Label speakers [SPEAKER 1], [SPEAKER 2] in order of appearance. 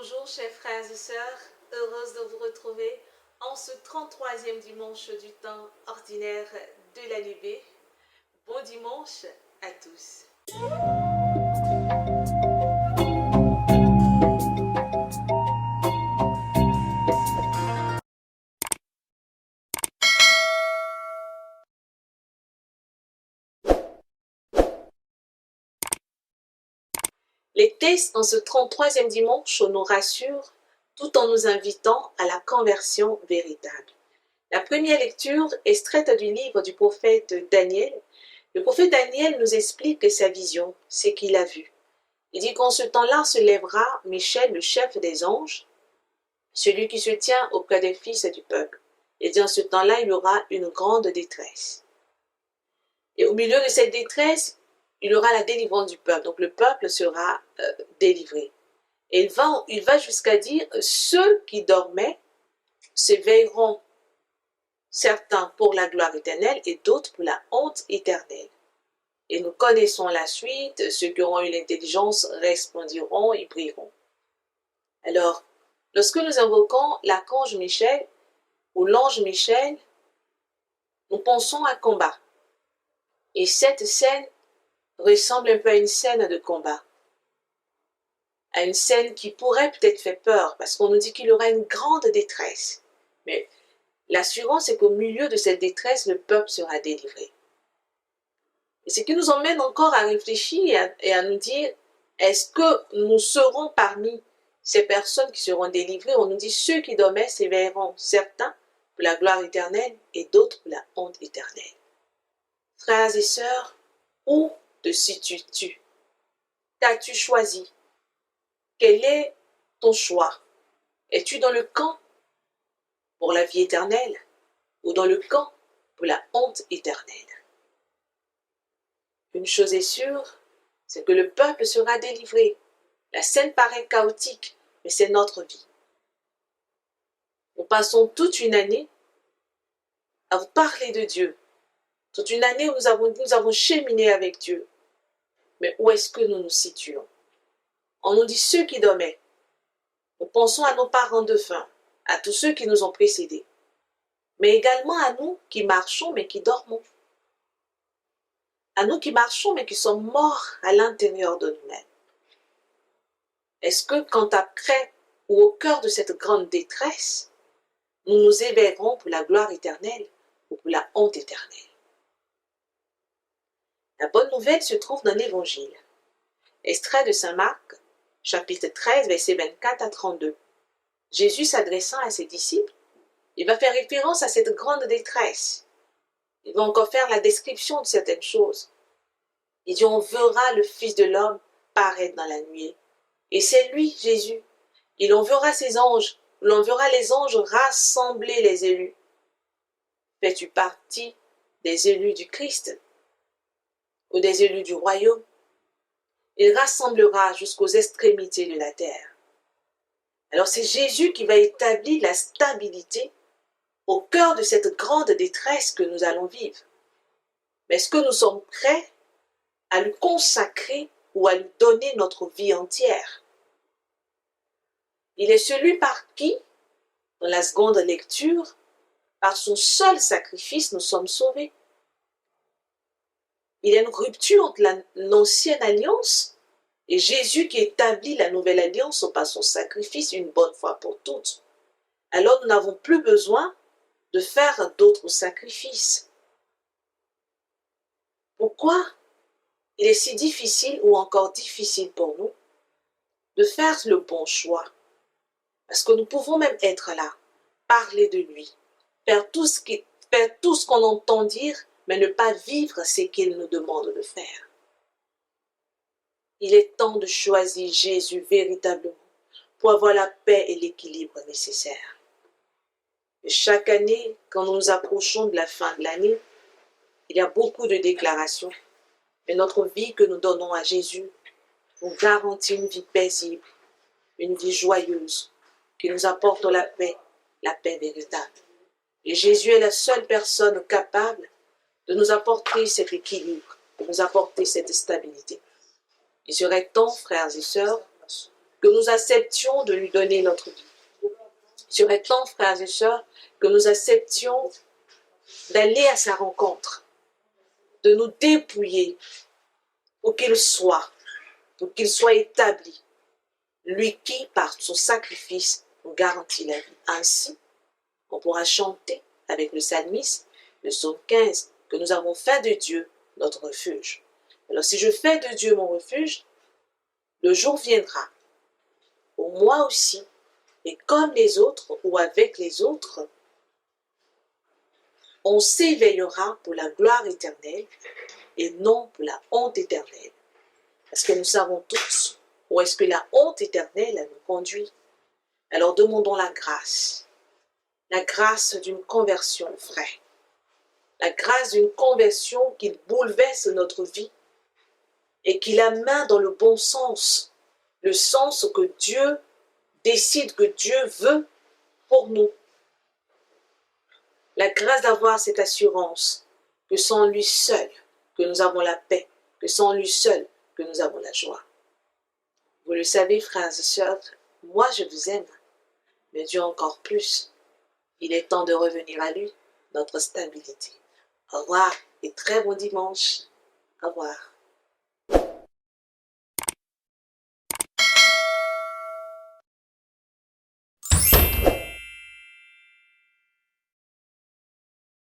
[SPEAKER 1] Bonjour chers frères et sœurs, heureuse de vous retrouver en ce 33e dimanche du temps ordinaire de l'année B. Bon dimanche à tous. Les textes en ce 33e dimanche nous rassurent tout en nous invitant à la conversion véritable. La première lecture, extraite du livre du prophète Daniel. Le prophète Daniel nous explique sa vision, ce qu'il a vu. Il dit qu'en ce temps-là se lèvera Michel, le chef des anges, celui qui se tient auprès des fils du peuple. Et dit en ce temps-là, il y aura une grande détresse. Et au milieu de cette détresse, il y aura la délivrance du peuple. Donc le peuple sera délivré. Et il va jusqu'à dire, ceux qui dormaient s'éveilleront, certains pour la gloire éternelle et d'autres pour la honte éternelle. Et nous connaissons la suite, ceux qui auront eu l'intelligence resplendiront et brilleront. Alors, lorsque nous invoquons l'archange Michel ou l'ange Michel, nous pensons à combat. Et cette scène ressemble un peu à une scène de combat. À une scène qui pourrait peut-être faire peur, parce qu'on nous dit qu'il y aura une grande détresse. Mais l'assurance est qu'au milieu de cette détresse, le peuple sera délivré. Et ce qui nous emmène encore à réfléchir et à nous dire, est-ce que nous serons parmi ces personnes qui seront délivrées? On nous dit, ceux qui dormaient s'éveilleront, certains pour la gloire éternelle et d'autres pour la honte éternelle. Frères et sœurs, où te situes-tu? Qu'as-tu choisi? Quel est ton choix? Es-tu dans le camp pour la vie éternelle ou dans le camp pour la honte éternelle? Une chose est sûre, c'est que le peuple sera délivré. La scène paraît chaotique, mais c'est notre vie. Nous passons toute une année à vous parler de Dieu. Toute une année où nous avons cheminé avec Dieu. Mais où est-ce que nous nous situons? On nous dit ceux qui dormaient. Nous pensons à nos parents défunts, à tous ceux qui nous ont précédés. Mais également à nous qui marchons mais qui dormons. À nous qui marchons mais qui sommes morts à l'intérieur de nous-mêmes. Est-ce que quand après ou au cœur de cette grande détresse, nous nous éveillerons pour la gloire éternelle ou pour la honte éternelle? La bonne nouvelle se trouve dans l'Évangile. Extrait de Saint Marc, chapitre 13, versets 24 à 32. Jésus s'adressant à ses disciples, il va faire référence à cette grande détresse. Il va encore faire la description de certaines choses. Il dit, on verra le Fils de l'homme paraître dans la nuée. Et c'est lui, Jésus. Il enverra ses anges. L'on verra les anges rassembler les élus. Fais-tu partie des élus du Christ ou des élus du royaume? Il rassemblera jusqu'aux extrémités de la terre. Alors c'est Jésus qui va établir la stabilité au cœur de cette grande détresse que nous allons vivre. Mais est-ce que nous sommes prêts à lui consacrer ou à lui donner notre vie entière? Il est celui par qui, dans la seconde lecture, par son seul sacrifice, nous sommes sauvés. Il y a une rupture entre l'ancienne alliance et Jésus qui établit la nouvelle alliance par son sacrifice une bonne fois pour toutes. Alors nous n'avons plus besoin de faire d'autres sacrifices. Pourquoi il est si difficile ou encore difficile pour nous de faire le bon choix? Parce que nous pouvons même être là, parler de lui, faire tout ce qu'on entend dire, mais ne pas vivre ce qu'il nous demande de faire. Il est temps de choisir Jésus véritablement pour avoir la paix et l'équilibre nécessaires. Et chaque année, quand nous nous approchons de la fin de l'année, il y a beaucoup de déclarations. Mais notre vie que nous donnons à Jésus nous garantit une vie paisible, une vie joyeuse, qui nous apporte la paix véritable. Et Jésus est la seule personne capable de nous apporter cet équilibre, de nous apporter cette stabilité. Il serait temps, frères et sœurs, que nous acceptions de lui donner notre vie. Il serait temps, frères et sœurs, que nous acceptions d'aller à sa rencontre, de nous dépouiller pour qu'il soit établi, lui qui, par son sacrifice, nous garantit la vie. Ainsi, on pourra chanter avec le psalmiste, le psaume 15, que nous avons fait de Dieu notre refuge. Alors si je fais de Dieu mon refuge, le jour viendra où moi aussi, et comme les autres ou avec les autres, on s'éveillera pour la gloire éternelle et non pour la honte éternelle. Parce que nous savons tous où est-ce que la honte éternelle nous conduit. Alors demandons la grâce d'une conversion vraie, la grâce d'une conversion qui bouleverse notre vie et qui la met dans le bon sens, le sens que Dieu décide, que Dieu veut pour nous. La grâce d'avoir cette assurance que sans lui seul, que nous avons la paix, que sans lui seul, que nous avons la joie. Vous le savez, frères et sœurs, moi je vous aime, mais Dieu encore plus. Il est temps de revenir à lui, notre stabilité. Au revoir et très bon dimanche. Au revoir.